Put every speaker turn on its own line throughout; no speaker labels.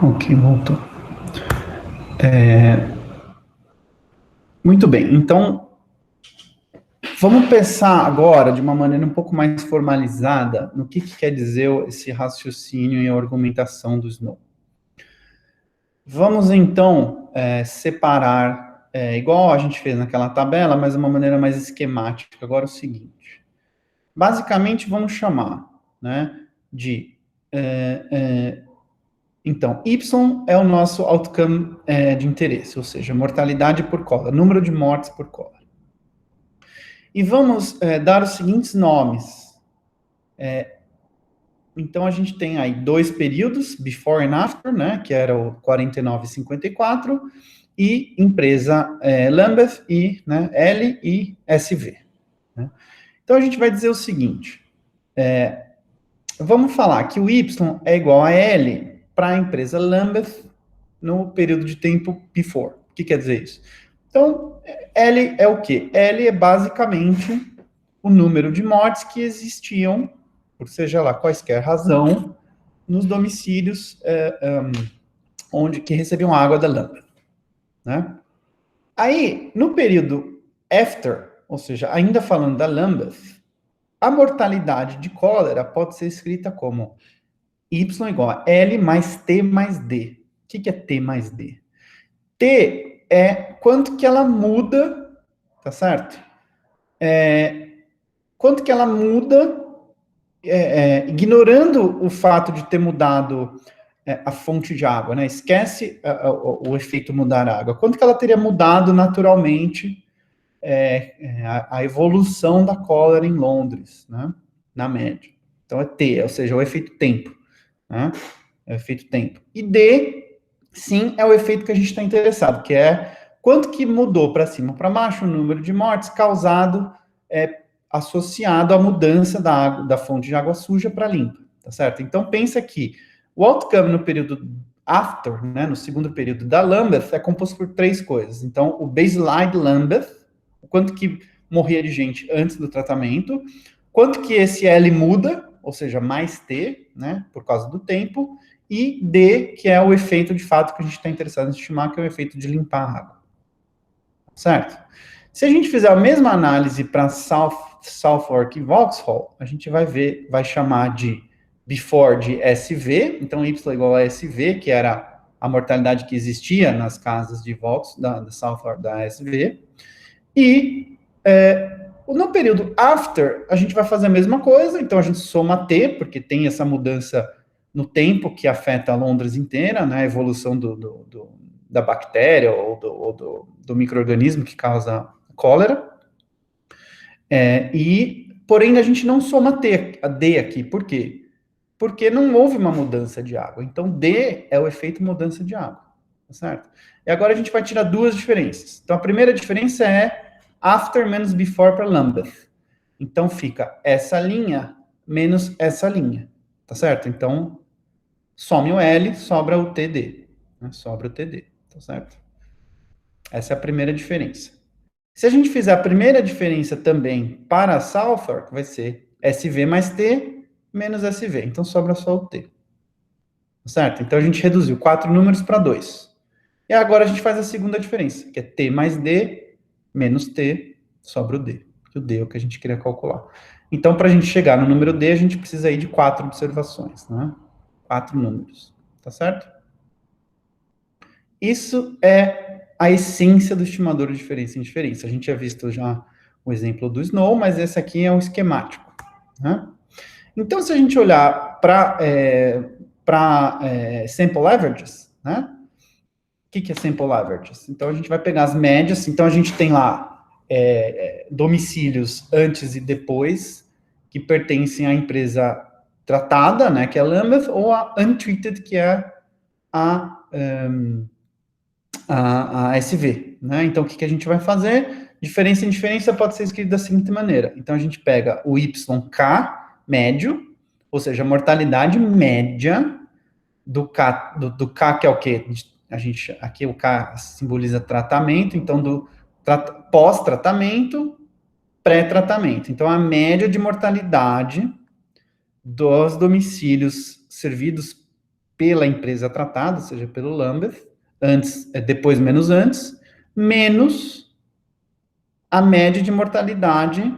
Ok, voltou. Muito bem, então vamos pensar agora de uma maneira um pouco mais formalizada no que quer dizer esse raciocínio e a argumentação do Snow. Vamos então separar, igual a gente fez naquela tabela, mas de uma maneira mais esquemática. Agora é o seguinte: basicamente vamos chamar, né, de então, Y é o nosso outcome de interesse, ou seja, mortalidade por cólera, número de mortes por cólera. E vamos dar os seguintes nomes. Então, a gente tem aí dois períodos, before and after, né, que era o 49 e 54, e empresa Lambeth, e, né, L e SV. Né? Então, a gente vai dizer o seguinte, vamos falar que o Y é igual a L para a empresa Lambeth no período de tempo before. O que quer dizer isso? Então, L é o quê? L é basicamente o número de mortes que existiam, por seja lá quaisquer razão, nos domicílios onde que recebiam água da lâmpada, né? Aí, no período after, ou seja, ainda falando da Lambeth, a mortalidade de cólera pode ser escrita como Y igual a L mais T mais D. O que é T mais D? T é quanto que ela muda, tá certo? Quanto que ela muda, ignorando o fato de ter mudado a fonte de água, né? Esquece o efeito mudar a água. Quanto que ela teria mudado naturalmente a evolução da cólera em Londres, né? Na média. Então é T, ou seja, o efeito tempo, né? É o efeito tempo. E D, sim, é o efeito que a gente está interessado, que é quanto que mudou para cima ou para baixo o número de mortes causado, associado à mudança da água, da fonte de água suja para limpa, tá certo? Então pensa que o outcome no período after, né, no segundo período da Lambeth, é composto por três coisas. Então, o baseline Lambeth, o quanto que morria de gente antes do tratamento, quanto que esse L muda, ou seja, mais T, né, por causa do tempo, e D, que é o efeito de fato que a gente está interessado em estimar, que é o efeito de limpar a água. Certo? Se a gente fizer a mesma análise para Southwark e Vauxhall, a gente vai chamar de before de SV, então Y igual a SV, que era a mortalidade que existia nas casas de Vauxhall, da Southwark, da SV, e no período after, a gente vai fazer a mesma coisa, então a gente soma T, porque tem essa mudança no tempo que afeta a Londres inteira, né, a evolução da bactéria ou do micro-organismo que causa cólera. Porém, a gente não soma a D aqui, por quê? Porque não houve uma mudança de água. Então, D é o efeito mudança de água, tá certo? E agora a gente vai tirar duas diferenças. Então, a primeira diferença é after menos before para Lambeth. Então, fica essa linha menos essa linha, tá certo? Então, some o L, sobra o TD. Né? Sobra o TD, tá certo? Essa é a primeira diferença. Se a gente fizer a primeira diferença também para Southwark, vai ser SV mais T menos SV. Então, sobra só o T. Certo? Então, a gente reduziu 4 números para 2. E agora a gente faz a segunda diferença, que é T mais D menos T, sobra o D. Que o D é o que a gente queria calcular. Então, para a gente chegar no número D, a gente precisa aí de 4 observações, né? 4 números. Tá certo? Isso é a essência do estimador de diferença em diferença. A gente já visto já o exemplo do Snow, mas esse aqui é um esquemático. Né? Então, se a gente olhar para sample averages, né? O que é sample averages? Então, a gente vai pegar as médias. Então, a gente tem lá domicílios antes e depois que pertencem à empresa tratada, né, que é a Lambeth, ou a untreated, que é a SV, né? Então, o que a gente vai fazer? Diferença em diferença pode ser escrito da seguinte maneira. Então, a gente pega o YK médio, ou seja, a mortalidade média do K, do K que é o quê? Aqui o K simboliza tratamento, então do pós-tratamento, pré-tratamento. Então, a média de mortalidade dos domicílios servidos pela empresa tratada, ou seja, pelo Lambeth, depois menos antes, menos a média de mortalidade,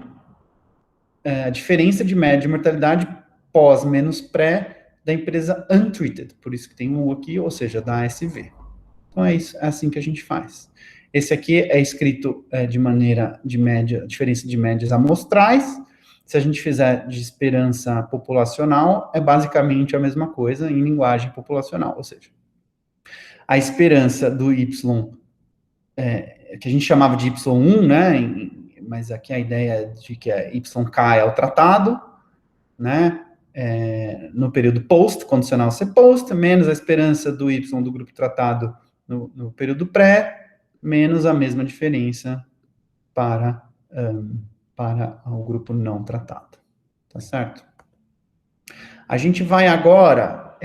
a diferença de média de mortalidade pós menos pré da empresa untreated, por isso que tem um U aqui, ou seja, da ASV. Então é isso, é assim que a gente faz. Esse aqui é escrito de maneira de média, diferença de médias amostrais. Se a gente fizer de esperança populacional, é basicamente a mesma coisa em linguagem populacional, ou seja, a esperança do Y, que a gente chamava de Y1, né, mas aqui a ideia de que YK é o tratado, né, no período post, condicional ser post, menos a esperança do Y do grupo tratado no período pré, menos a mesma diferença para o grupo não tratado. Tá certo? A gente vai agora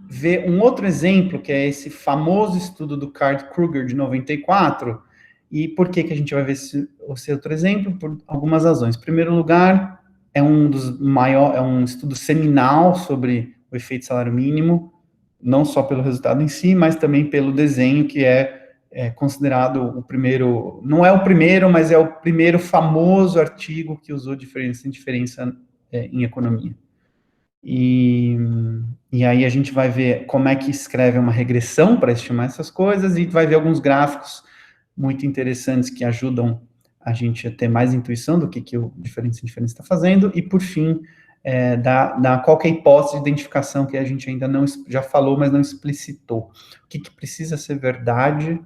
ver um outro exemplo, que é esse famoso estudo do Card-Kruger de 94. E por que a gente vai ver esse outro exemplo? Por algumas razões. Em primeiro lugar, é um estudo seminal sobre o efeito salário mínimo, não só pelo resultado em si, mas também pelo desenho, que é considerado o primeiro, não é o primeiro, mas é o primeiro famoso artigo que usou diferença em economia. E aí a gente vai ver como é que escreve uma regressão para estimar essas coisas, e vai ver alguns gráficos muito interessantes que ajudam a gente a ter mais intuição do que o diferença está fazendo, e por fim, dar qualquer hipótese de identificação que a gente ainda não, já falou, mas não explicitou. O que precisa ser verdade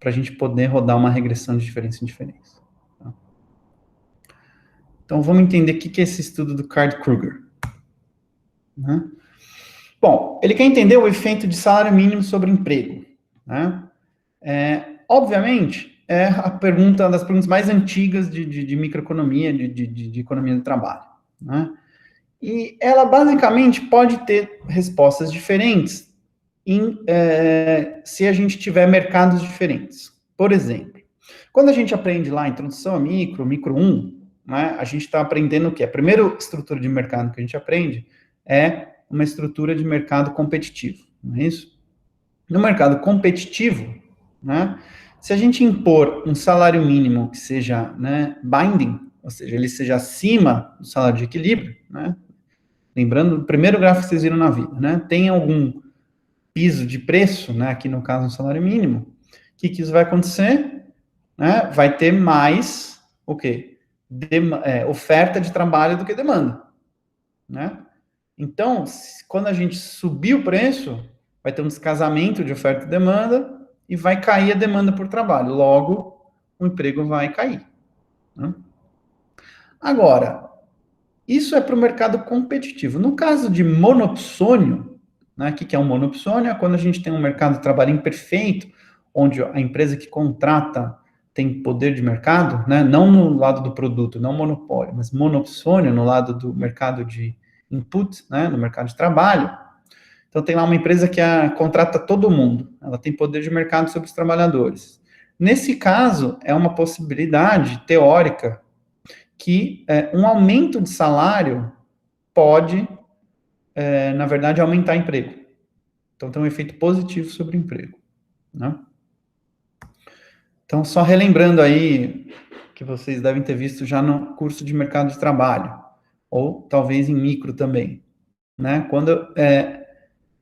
para a gente poder rodar uma regressão de diferença em diferença. Tá? Então, vamos entender o que é esse estudo do Card-Kruger. Né? Bom, ele quer entender o efeito de salário mínimo sobre emprego. Né? Obviamente, é a pergunta das perguntas mais antigas de microeconomia, de economia do trabalho. Né? E ela, basicamente, pode ter respostas diferentes se a gente tiver mercados diferentes. Por exemplo, quando a gente aprende lá a introdução a micro 1, né, a gente está aprendendo o quê? A primeira estrutura de mercado que a gente aprende é uma estrutura de mercado competitivo, não é isso? No mercado competitivo, né, se a gente impor um salário mínimo que seja, né, binding, ou seja, ele seja acima do salário de equilíbrio, né, lembrando do primeiro gráfico que vocês viram na vida, né, tem algum piso de preço, né, aqui no caso um salário mínimo, o que isso vai acontecer? Né, vai ter mais, o quê? Oferta de trabalho do que demanda, né? Então, quando a gente subir o preço, vai ter um descasamento de oferta e demanda e vai cair a demanda por trabalho. Logo, o emprego vai cair. Né? Agora, isso é para o mercado competitivo. No caso de monopsônio, né, o que é um monopsônio? É quando a gente tem um mercado de trabalho imperfeito, onde a empresa que contrata tem poder de mercado, né, não no lado do produto, não monopólio, mas monopsônio no lado do mercado de input, né, no mercado de trabalho. Então, tem lá uma empresa que contrata todo mundo, ela tem poder de mercado sobre os trabalhadores. Nesse caso, é uma possibilidade teórica que um aumento de salário pode, na verdade, aumentar emprego. Então, tem um efeito positivo sobre o emprego. Né? Então, só relembrando aí, que vocês devem ter visto já no curso de mercado de trabalho, ou talvez em micro também, né?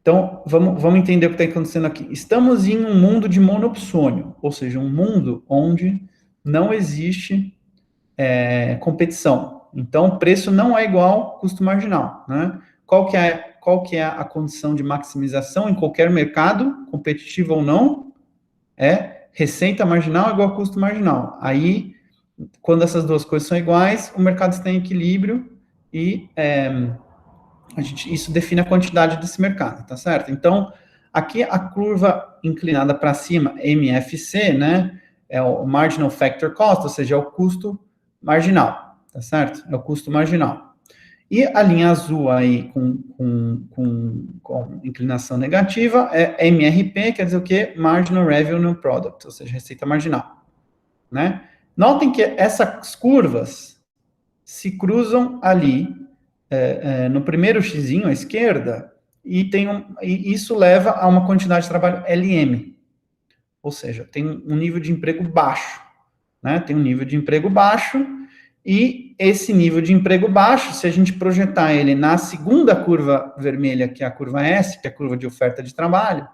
Então, vamos entender o que está acontecendo aqui. Estamos em um mundo de monopsônio, ou seja, um mundo onde não existe competição. Então, o preço não é igual custo marginal, né? Qual que é a condição de maximização em qualquer mercado, competitivo ou não? Receita marginal igual a custo marginal. Aí, quando essas duas coisas são iguais, o mercado está em equilíbrio e isso define a quantidade desse mercado, tá certo? Então, aqui a curva inclinada para cima, MFC, né, é o Marginal Factor Cost, ou seja, é o custo marginal, tá certo? É o custo marginal. E a linha azul aí com inclinação negativa é MRP, quer dizer o quê? Marginal Revenue Product, ou seja, receita marginal, né? Notem que essas curvas se cruzam ali no primeiro xizinho à esquerda, e isso leva a uma quantidade de trabalho LM, ou seja, tem um nível de emprego baixo, né? Tem um nível de emprego baixo, e esse nível de emprego baixo, se a gente projetar ele na segunda curva vermelha, que é a curva S, que é a curva de oferta de trabalho,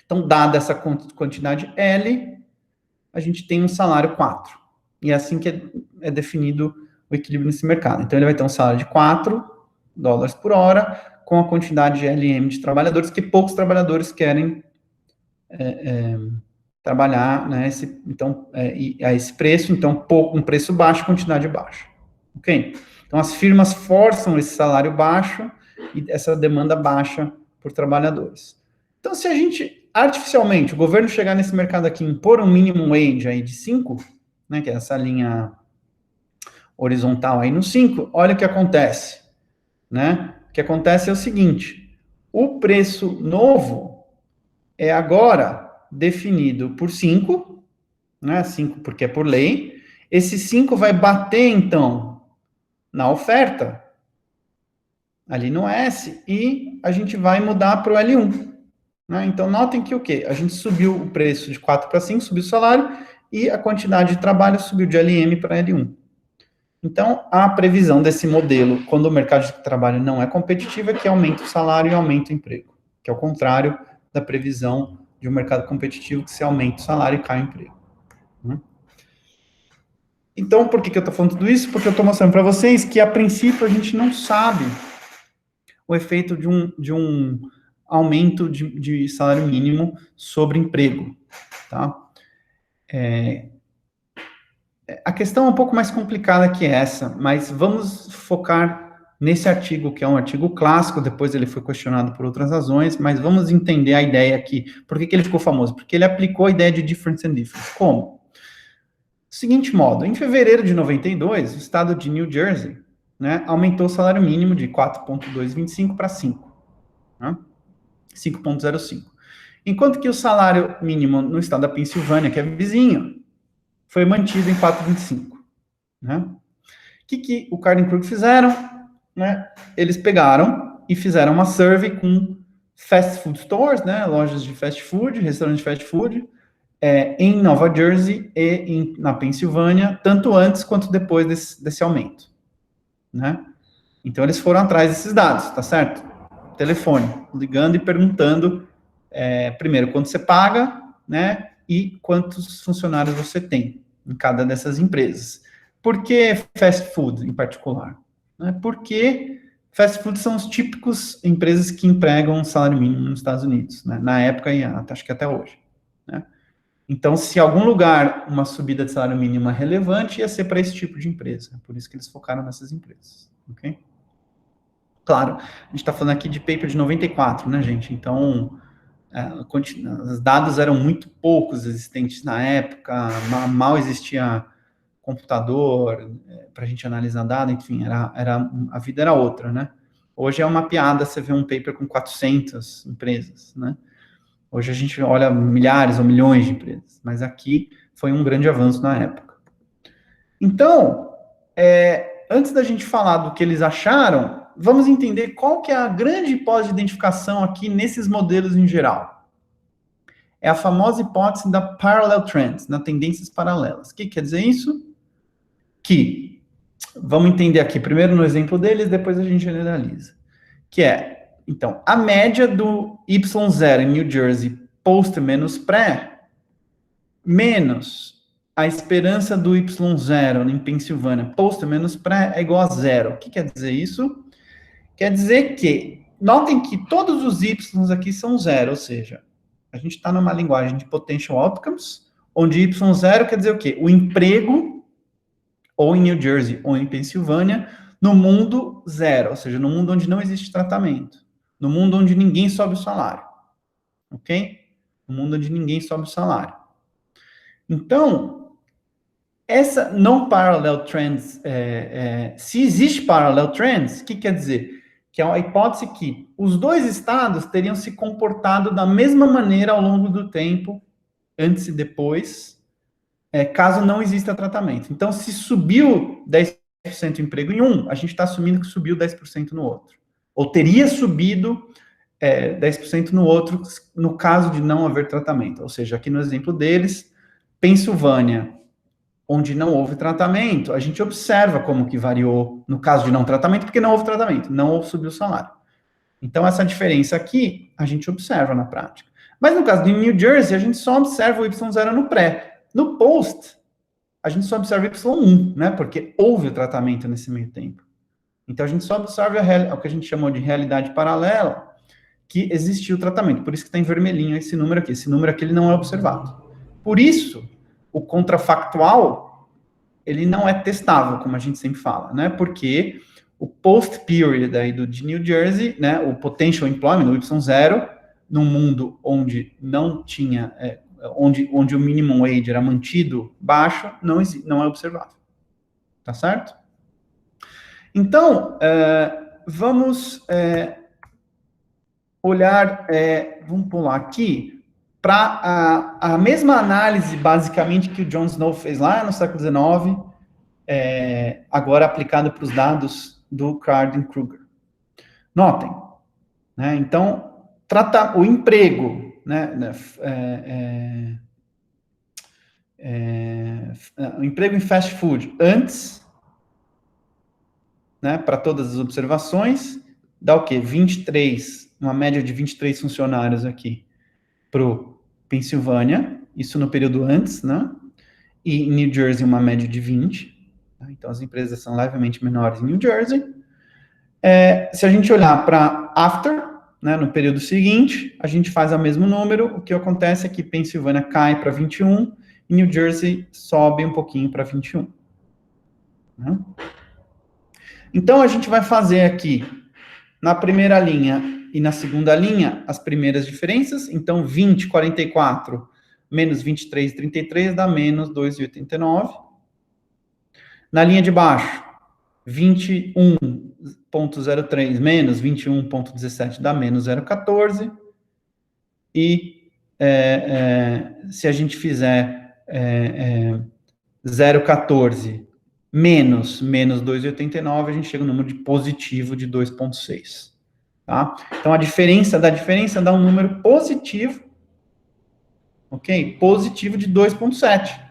então, dada essa quantidade L, a gente tem um salário 4. E é assim que é definido o equilíbrio nesse mercado. Então, ele vai ter um salário de 4 dólares por hora, com a quantidade de LM de trabalhadores, que poucos trabalhadores querem trabalhar, né, a esse preço, então, um preço baixo, quantidade baixa. Ok? Então, as firmas forçam esse salário baixo e essa demanda baixa por trabalhadores. Então, se a gente, artificialmente, o governo chegar nesse mercado aqui e impor um minimum wage aí de 5, né, que é essa linha horizontal aí no 5, olha o que acontece, né? O que acontece é o seguinte, o preço novo é agora definido por 5, né? 5 porque é por lei. Esse 5 vai bater, então, na oferta, ali no S, e a gente vai mudar para o L1. Né? Então, notem que o quê? A gente subiu o preço de 4 para 5, subiu o salário, e a quantidade de trabalho subiu de LM para L1. Então, a previsão desse modelo, quando o mercado de trabalho não é competitivo, é que aumenta o salário e aumenta o emprego. Que é o contrário da previsão de um mercado competitivo, que se aumenta o salário e cai o emprego. Então, por que eu estou falando tudo isso? Porque eu estou mostrando para vocês que, a princípio, a gente não sabe o efeito de um aumento de salário mínimo sobre emprego, tá? A questão é um pouco mais complicada que essa, mas vamos focar nesse artigo, que é um artigo clássico, depois ele foi questionado por outras razões, mas vamos entender a ideia aqui. Por que ele ficou famoso? Porque ele aplicou a ideia de difference and difference. Como? Seguinte modo, em fevereiro de 92, o estado de New Jersey, né, aumentou o salário mínimo de 4,225 para 5, né, 5,05. Enquanto que o salário mínimo no estado da Pensilvânia, que é vizinho, foi mantido em 4,25. Né? O que o Card & Krug fizeram? Né? Eles pegaram e fizeram uma survey com fast food stores, né? Lojas de fast food, restaurantes de fast food, em Nova Jersey e na Pensilvânia, tanto antes quanto depois desse aumento. Né? Então, eles foram atrás desses dados, tá certo? Telefone, ligando e perguntando, primeiro, quanto você paga, né? E quantos funcionários você tem em cada dessas empresas. Por que fast food, em particular? Porque fast food são os típicos empresas que empregam salário mínimo nos Estados Unidos, né? Na época e acho que até hoje. Né? Então, se em algum lugar uma subida de salário mínimo é relevante, ia ser para esse tipo de empresa. Por isso que eles focaram nessas empresas. Ok? Claro, a gente está falando aqui de paper de 94, né, gente? Então, os dados eram muito poucos existentes na época, mal existia computador para a gente analisar dados, enfim, a vida era outra, né? Hoje é uma piada você ver um paper com 400 empresas, né? Hoje a gente olha milhares ou milhões de empresas, mas aqui foi um grande avanço na época. Então, antes da gente falar do que eles acharam, vamos entender qual que é a grande hipótese de identificação aqui nesses modelos em geral. É a famosa hipótese da parallel trends, nas tendências paralelas. O que quer dizer isso? Que, vamos entender aqui, primeiro no exemplo deles, depois a gente generaliza. Que então, a média do Y0 em New Jersey post menos pré, menos a esperança do Y0 em Pensilvânia post menos pré é igual a 0. O que quer dizer isso? Quer dizer que, notem que todos os Y aqui são 0, ou seja, a gente está numa linguagem de potential outcomes, onde Y0 quer dizer o quê? O emprego, ou em New Jersey, ou em Pensilvânia, no mundo 0, ou seja, no mundo onde não existe tratamento, no mundo onde ninguém sobe o salário, ok? No mundo onde ninguém sobe o salário. Então, essa non-parallel trends, se existe parallel trends, o que quer dizer? Que é a hipótese que os dois estados teriam se comportado da mesma maneira ao longo do tempo, antes e depois, caso não exista tratamento. Então, se subiu 10% o emprego em um, a gente está assumindo que subiu 10% no outro. ou teria subido 10% no outro, no caso de não haver tratamento. Ou seja, aqui no exemplo deles, Pensilvânia, onde não houve tratamento, a gente observa como que variou no caso de não tratamento, porque não houve tratamento, não subiu o salário. Então, essa diferença aqui, a gente observa na prática. Mas no caso de New Jersey, a gente só observa o Y0 no pré. No post, a gente só observa o Y1, né? Porque houve o tratamento nesse meio tempo. Então, a gente só observa o que a gente chamou de realidade paralela, que existiu o tratamento. Por isso que está em vermelhinho esse número aqui. Esse número aqui ele não é observado. Por isso, o contrafactual, ele não é testável, como a gente sempre fala, né? Porque o post-period aí de New Jersey, né, o potential employment, o Y0, num mundo onde não tinha, onde o minimum wage era mantido baixo, não é observável. Tá certo? Então, vamos olhar, vamos pular aqui, para a mesma análise, basicamente, que o John Snow fez lá no século XIX, agora aplicada para os dados do Carden-Kruger. Notem, né, então, tratar o emprego, né, o emprego em fast food antes, né, para todas as observações, dá o quê? 23, uma média de 23 funcionários aqui para o Pensilvânia, isso no período antes, né, e em New Jersey uma média de 20, tá? Então as empresas são levemente menores em New Jersey. Se a gente olhar para after, né, no período seguinte, a gente faz o mesmo número, o que acontece é que Pensilvânia cai para 21, e New Jersey sobe um pouquinho para 21. Né? Então, a gente vai fazer aqui, na primeira linha e na segunda linha, as primeiras diferenças. Então, 20, 44, menos 23, 33, dá menos 2,89. Na linha de baixo, 21,03 menos 21,17 dá menos 0,14. E se a gente fizer 0,14 menos 2,89, a gente chega no número de positivo de 2,6. Tá? Então, a diferença dá um número positivo, ok? Positivo de 2,7.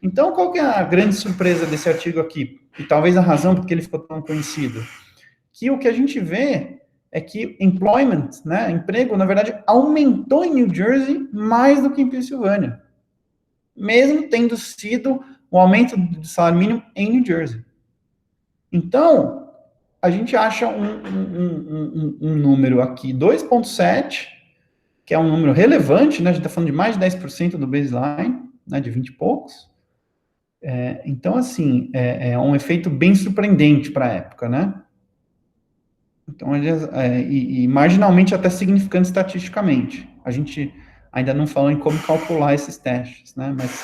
Então, qual que é a grande surpresa desse artigo aqui? E talvez a razão por que ele ficou tão conhecido? Que o que a gente vê é que employment, né, emprego, na verdade, aumentou em New Jersey mais do que em Pensilvânia, mesmo tendo sido o aumento do salário mínimo em New Jersey. Então, a gente acha um número aqui, 2,7, que é um número relevante, né, a gente está falando de mais de 10% do baseline, né, de 20 e poucos. Então, assim, é um efeito bem surpreendente para a época, né? Então, e marginalmente até significante estatisticamente. A gente ainda não falou em como calcular esses testes, né? Mas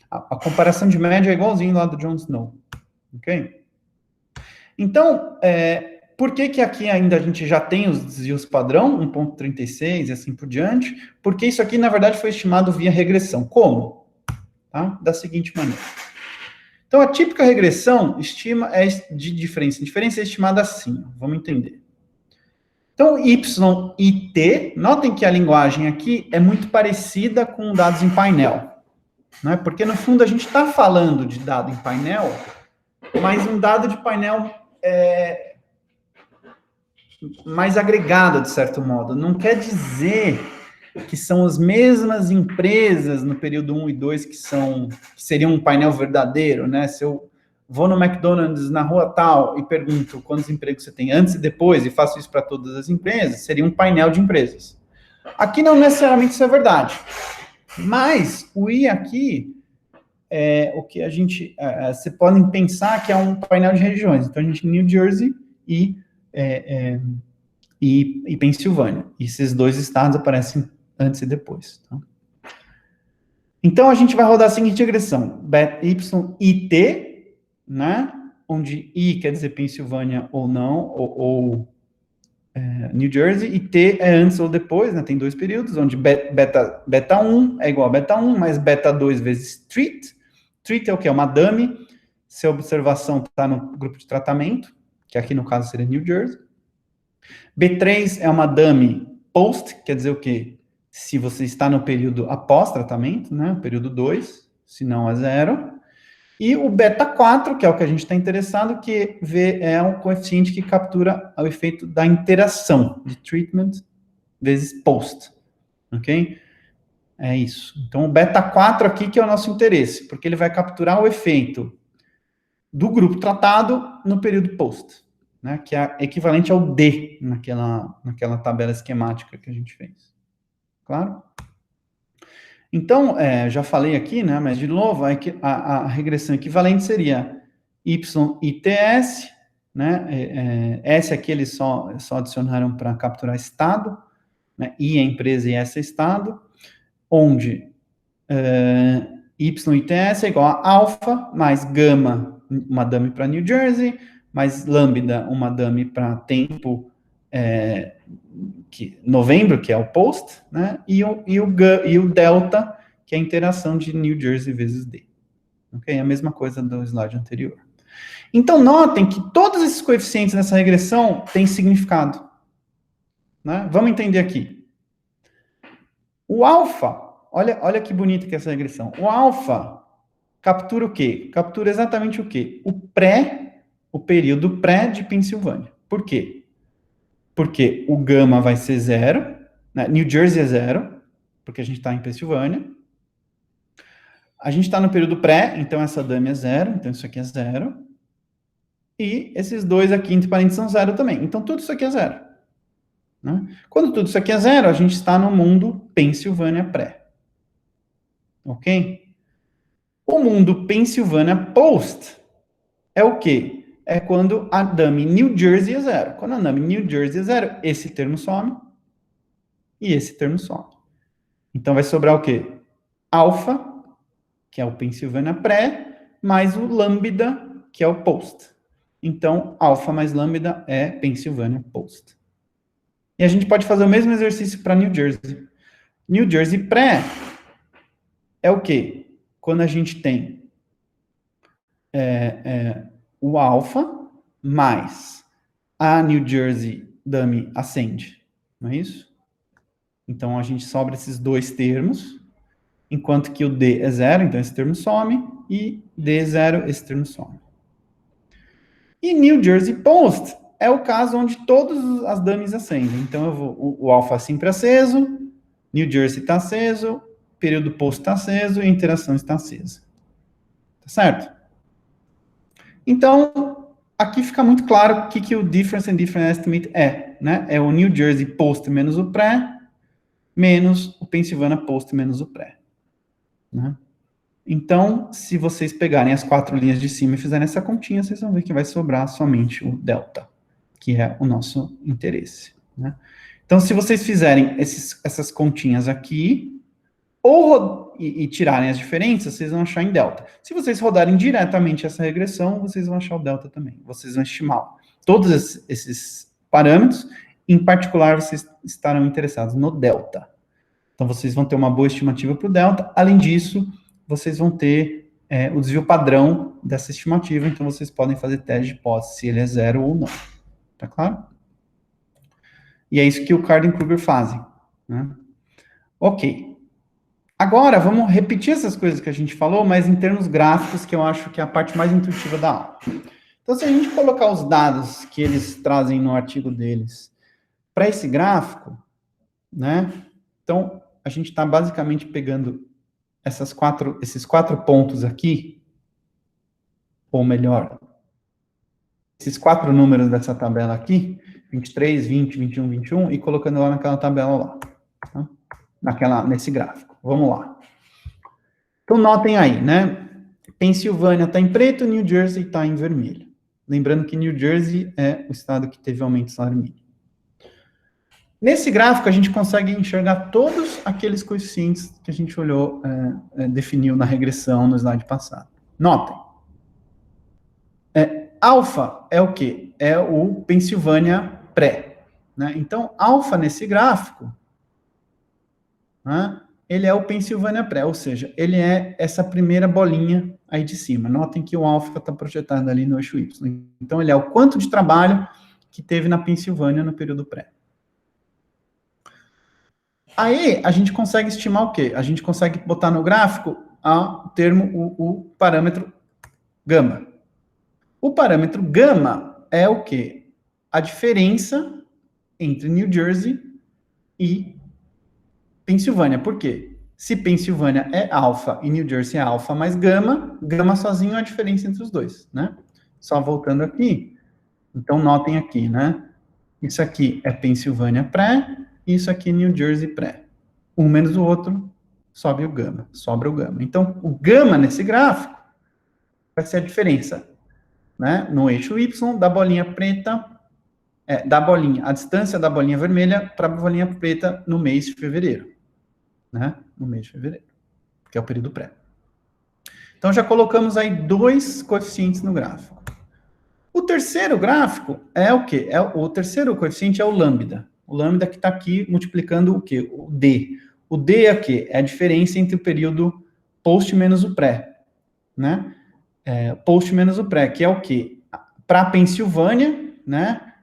a comparação de média é igualzinho lá do John Snow, ok? Então, por que aqui ainda a gente já tem os desvios padrão, 1,36 e assim por diante? Porque isso aqui, na verdade, foi estimado via regressão. Como? Tá? Da seguinte maneira. Então, a típica regressão de diferença. A diferença é estimada assim, vamos entender. Então, Y e T, notem que a linguagem aqui é muito parecida com dados em painel. Né? Porque, no fundo, a gente está falando de dado em painel, mas um dado de painel mais agregado, de certo modo. Não quer dizer que são as mesmas empresas no período 1 e 2 que seriam um painel verdadeiro, né? Se eu vou no McDonald's na rua tal e pergunto quantos empregos você tem antes e depois, e faço isso para todas as empresas, seria um painel de empresas. Aqui não necessariamente isso é verdade. Mas o I aqui o que a gente... Você podem pensar que é um painel de regiões. Então, a gente tem New Jersey e Pensilvânia. E esses dois estados aparecem antes e depois. Tá? Então, a gente vai rodar a seguinte regressão. Y e T, né? Onde I quer dizer Pensilvânia ou não, ou New Jersey, e T é antes ou depois, né? Tem dois períodos, onde beta 1 é igual a beta 1, mais beta 2 vezes treat. Treat é o que? É uma dummy. Se a observação está no grupo de tratamento, que aqui no caso seria New Jersey. B3 é uma dummy post, quer dizer o quê? Se você está no período após tratamento, né, período 2, se não é 0. E o beta 4, que é o que a gente está interessado, que é um coeficiente que captura o efeito da interação de treatment vezes post, ok? É isso. Então, o beta 4 aqui que é o nosso interesse, porque ele vai capturar o efeito do grupo tratado no período post, né, que é equivalente ao D naquela tabela esquemática que a gente fez. Claro? Então, já falei aqui, né, mas de novo, a regressão equivalente seria YITS, né, S aqui eles só adicionaram para capturar estado, né, I é empresa e S é estado, onde YITS é igual a alfa mais gama, uma dummy para New Jersey, mais lambda, uma dummy para tempo, novembro, que é o post, né, e o delta, que é a interação de New Jersey vezes D. Ok? A mesma coisa do slide anterior. Então, notem que todos esses coeficientes nessa regressão têm significado. Né? Vamos entender aqui. O alfa, olha que bonito que é essa regressão. O alfa captura o quê? Captura exatamente o quê? O período pré de Pensilvânia. Por quê? Porque o gama vai ser 0, né? New Jersey é 0, porque a gente está em Pensilvânia. A gente está no período pré, então essa dummy é 0, então isso aqui é 0. E esses dois aqui entre parênteses são 0 também. Então tudo isso aqui é 0. Né? Quando tudo isso aqui é 0, a gente está no mundo Pensilvânia pré. Ok? O mundo Pensilvânia post é o quê? É quando a dummy New Jersey é 0. Quando a dummy New Jersey é 0, esse termo some e esse termo some. Então vai sobrar o quê? Alfa, que é o Pensilvânia pré, mais o lambda, que é o post. Então, alfa mais lambda é Pensilvânia post. E a gente pode fazer o mesmo exercício para New Jersey. New Jersey pré é o quê? Quando a gente tem o alfa mais a New Jersey dummy ascend. Não é isso? Então, a gente sobra esses dois termos, enquanto que o D é 0, então esse termo some, e D é 0, esse termo some. E New Jersey Post é o caso onde todas as dummies acendem. Então, o alfa sempre aceso, New Jersey está aceso, período post está aceso e a interação está acesa. Tá certo? Então, aqui fica muito claro o que o Difference and Difference Estimate é. Né? É o New Jersey Post menos o pré, menos o Pennsylvania Post menos o pré. Né? Então, se vocês pegarem as 4 linhas de cima e fizerem essa continha, vocês vão ver que vai sobrar somente o delta, que é o nosso interesse. Né? Então, se vocês fizerem essas continhas aqui, e tirarem as diferenças, vocês vão achar em delta. Se vocês rodarem diretamente essa regressão, vocês vão achar o delta também. Vocês vão estimar todos esses parâmetros, em particular, vocês estarão interessados no delta. Então, vocês vão ter uma boa estimativa para o delta. Além disso, vocês vão ter o desvio padrão dessa estimativa, então vocês podem fazer teste de hipótese se ele é 0 ou não. Tá claro? E é isso que o Carden-Kruger fazem. Né? Ok. Agora, vamos repetir essas coisas que a gente falou, mas em termos gráficos, que eu acho que é a parte mais intuitiva da aula. Então, se a gente colocar os dados que eles trazem no artigo deles para esse gráfico, né? Então, a gente está basicamente pegando esses 4 pontos aqui, ou melhor, esses 4 números dessa tabela aqui, 23, 20, 21, 21, e colocando lá naquela tabela lá, tá? Nesse gráfico. Vamos lá. Então, notem aí, né? Pensilvânia está em preto, New Jersey está em vermelho. Lembrando que New Jersey é o estado que teve aumento do salário mínimo. Nesse gráfico, a gente consegue enxergar todos aqueles coeficientes que a gente olhou, definiu na regressão no slide passado. Notem. Alfa é o quê? É o Pensilvânia pré. Né? Então, alfa nesse gráfico, né, ele é o Pensilvânia pré, ou seja, ele é essa primeira bolinha aí de cima. Notem que o alfa está projetado ali no eixo Y. Então, ele é o quanto de trabalho que teve na Pensilvânia no período pré. Aí, a gente consegue estimar o quê? A gente consegue botar no gráfico o termo, o parâmetro gama. O parâmetro gama é o quê? A diferença entre New Jersey e Pensilvânia. Por quê? Se Pensilvânia é alfa e New Jersey é alfa mais gama, gama sozinho é a diferença entre os dois, né? Só voltando aqui. Então, notem aqui, né? Isso aqui é Pensilvânia pré, isso aqui é New Jersey pré. Um menos o outro, sobe o gama, sobra o gama. Então, o gama nesse gráfico vai ser a diferença, né? No eixo Y, da bolinha preta, a distância da bolinha vermelha para a bolinha preta no mês de fevereiro, né? No mês de fevereiro, que é o período pré. Então, já colocamos aí 2 coeficientes no gráfico. O terceiro gráfico é o quê? O terceiro coeficiente é o lambda. O lambda que está aqui multiplicando o quê? O D. O D é o quê? É a diferença entre o período post menos o pré, né? Post menos o pré, que é o quê? Para a Pensilvânia, né?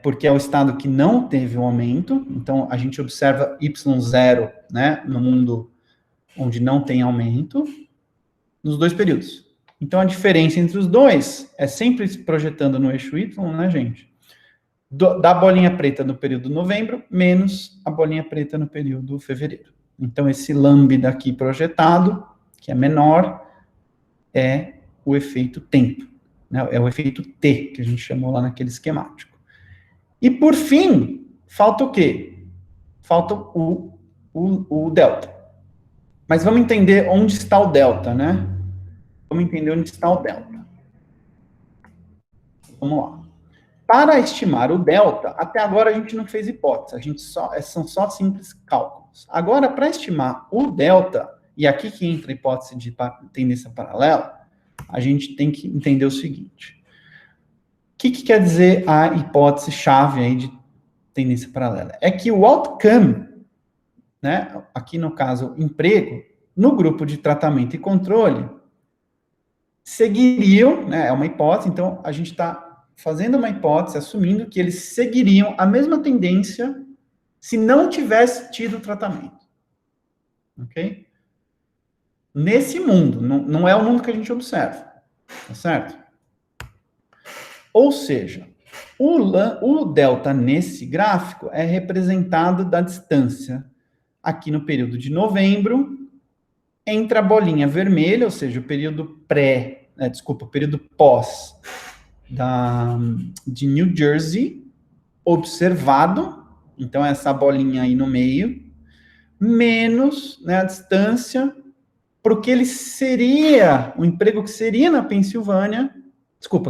Porque é o estado que não teve um aumento, então a gente observa Y0, né? No mundo onde não tem aumento, nos 2 períodos. Então, a diferença entre os dois é sempre projetando no eixo Y, né, gente? Da bolinha preta no período novembro, menos a bolinha preta no período fevereiro. Então, esse lambda aqui projetado, que é menor, é o efeito tempo. Né? É o efeito T, que a gente chamou lá naquele esquemático. E, por fim, falta o quê? Falta o delta. Mas vamos entender onde está o delta, né? Vamos entender onde está o delta. Vamos lá. Para estimar o delta, até agora a gente não fez hipótese, são só simples cálculos. Agora, para estimar o delta, e aqui que entra a hipótese de tendência paralela, a gente tem que entender o seguinte. O que quer dizer a hipótese chave aí de tendência paralela? É que o outcome, né, aqui no caso, emprego, no grupo de tratamento e controle, seguiriam, né, é uma hipótese, então a gente está fazendo uma hipótese, assumindo que eles seguiriam a mesma tendência se não tivesse tido tratamento. Ok? Nesse mundo, não é o mundo que a gente observa, tá certo? Ou seja, o delta nesse gráfico é representado da distância aqui no período de novembro entre a bolinha vermelha, ou seja, o período o período pós de New Jersey, observado, então essa bolinha aí no meio, menos, né, a distância porque ele seria, o emprego que seria na Pensilvânia,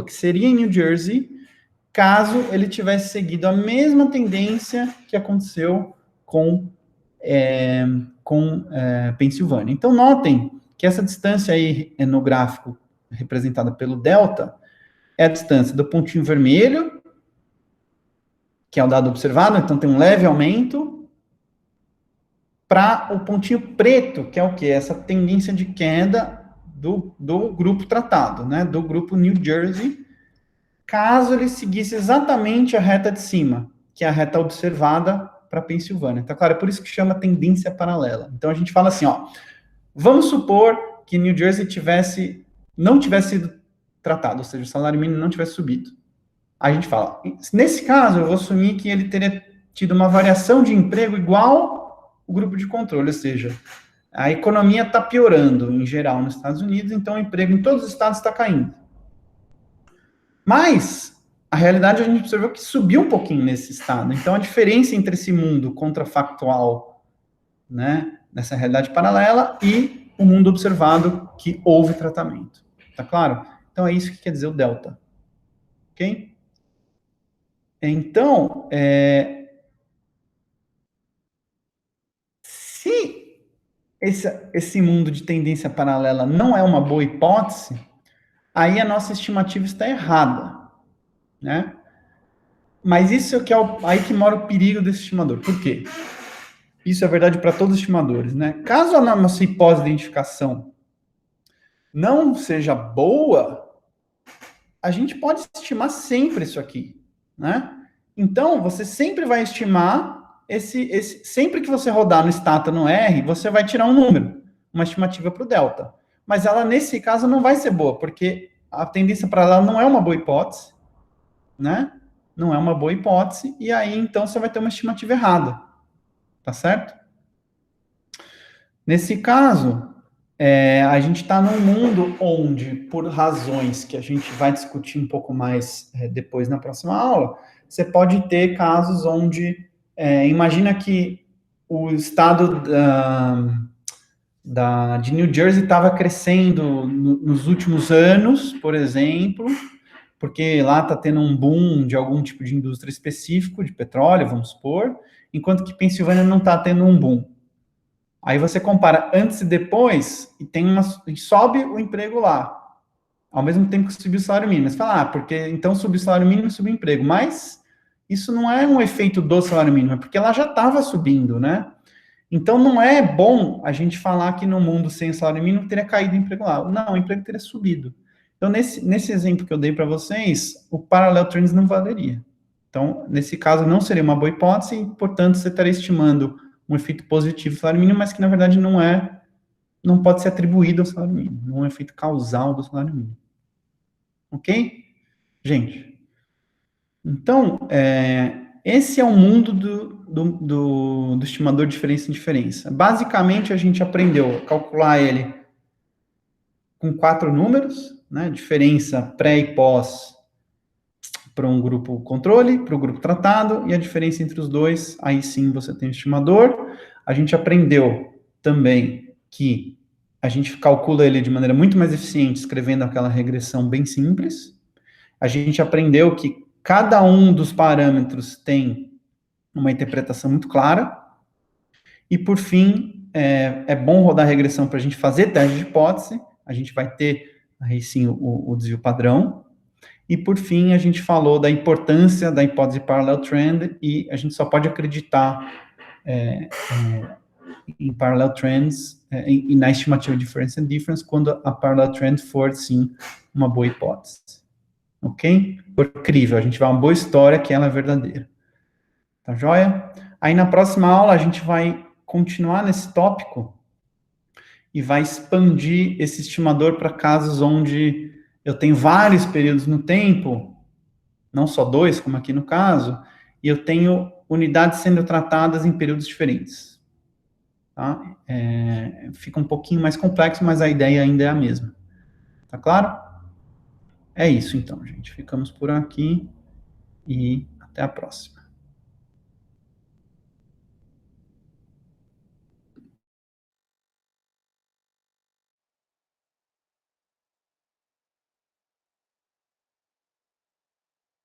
que seria em New Jersey, caso ele tivesse seguido a mesma tendência que aconteceu com Pensilvânia. Então, notem que essa distância aí no gráfico representada pelo delta é a distância do pontinho vermelho, que é o dado observado, então tem um leve aumento, para o pontinho preto, que é o quê? Essa tendência de queda do grupo tratado, né? Do grupo New Jersey, caso ele seguisse exatamente a reta de cima, que é a reta observada para Pensilvânia. Tá claro? É por isso que chama tendência paralela. Então a gente fala assim, ó, vamos supor que New Jersey não tivesse sido tratado, ou seja, o salário mínimo não tivesse subido. Aí a gente fala, nesse caso, eu vou assumir que ele teria tido uma variação de emprego igual o grupo de controle, ou seja, a economia está piorando em geral nos Estados Unidos, então o emprego em todos os estados está caindo. Mas a realidade a gente observou que subiu um pouquinho nesse estado. Então a diferença entre esse mundo contrafactual, né, nessa realidade paralela, e o mundo observado que houve tratamento. Tá claro? Então é isso que quer dizer o delta. Ok? Então, se esse mundo de tendência paralela não é uma boa hipótese, aí a nossa estimativa está errada, né? Mas isso é que aí que mora o perigo desse estimador. Por quê? Isso é verdade para todos os estimadores, né? Caso a nossa hipótese de identificação não seja boa, a gente pode estimar sempre isso aqui, né? Então, você sempre vai estimar sempre que você rodar no stata no R, você vai tirar um número, uma estimativa para o delta. Mas ela, nesse caso, não vai ser boa, porque a tendência para ela não é uma boa hipótese, né? Não é uma boa hipótese, e aí, então, você vai ter uma estimativa errada, tá certo? Nesse caso, a gente está num mundo onde, por razões que a gente vai discutir um pouco mais depois na próxima aula, você pode ter casos onde, imagina que o estado de New Jersey estava crescendo nos últimos anos, por exemplo, porque lá está tendo um boom de algum tipo de indústria específico, de petróleo, vamos supor, enquanto que Pensilvânia não está tendo um boom. Aí você compara antes e depois e sobe o emprego lá, ao mesmo tempo que subiu o salário mínimo. Você fala, porque então subiu o salário mínimo e subiu o emprego. Mas isso não é um efeito do salário mínimo, é porque ela já estava subindo, né? Então não é bom a gente falar que no mundo sem salário mínimo teria caído o emprego lá. Não, o emprego teria subido. Então, nesse exemplo que eu dei para vocês, o parallel trends não valeria. Então, nesse caso, não seria uma boa hipótese, e, portanto, você estaria estimando um efeito positivo do salário mínimo, mas que, na verdade, não pode ser atribuído ao salário mínimo, não é um efeito causal do salário mínimo. Ok? Gente, então, esse é o mundo do estimador de diferença em diferença. Basicamente, a gente aprendeu a calcular ele com 4 números, né? Diferença pré e pós para um grupo controle, para o grupo tratado, e a diferença entre os dois, aí sim você tem o estimador. A gente aprendeu também que a gente calcula ele de maneira muito mais eficiente, escrevendo aquela regressão bem simples. A gente aprendeu que cada um dos parâmetros tem uma interpretação muito clara. E, por fim, é bom rodar a regressão para a gente fazer teste de hipótese. A gente vai ter, aí sim, o desvio padrão. E, por fim, a gente falou da importância da hipótese parallel trend, e a gente só pode acreditar em parallel trends e na estimativa de difference and difference quando a parallel trend for, sim, uma boa hipótese. Ok? Incrível, a gente vai uma boa história que ela é verdadeira. Tá joia? Aí, na próxima aula, a gente vai continuar nesse tópico e vai expandir esse estimador para casos onde eu tenho vários períodos no tempo, não só 2, como aqui no caso, e eu tenho unidades sendo tratadas em períodos diferentes. Tá? Fica um pouquinho mais complexo, mas a ideia ainda é a mesma. Tá claro? É isso então, gente. Ficamos por aqui e até a próxima.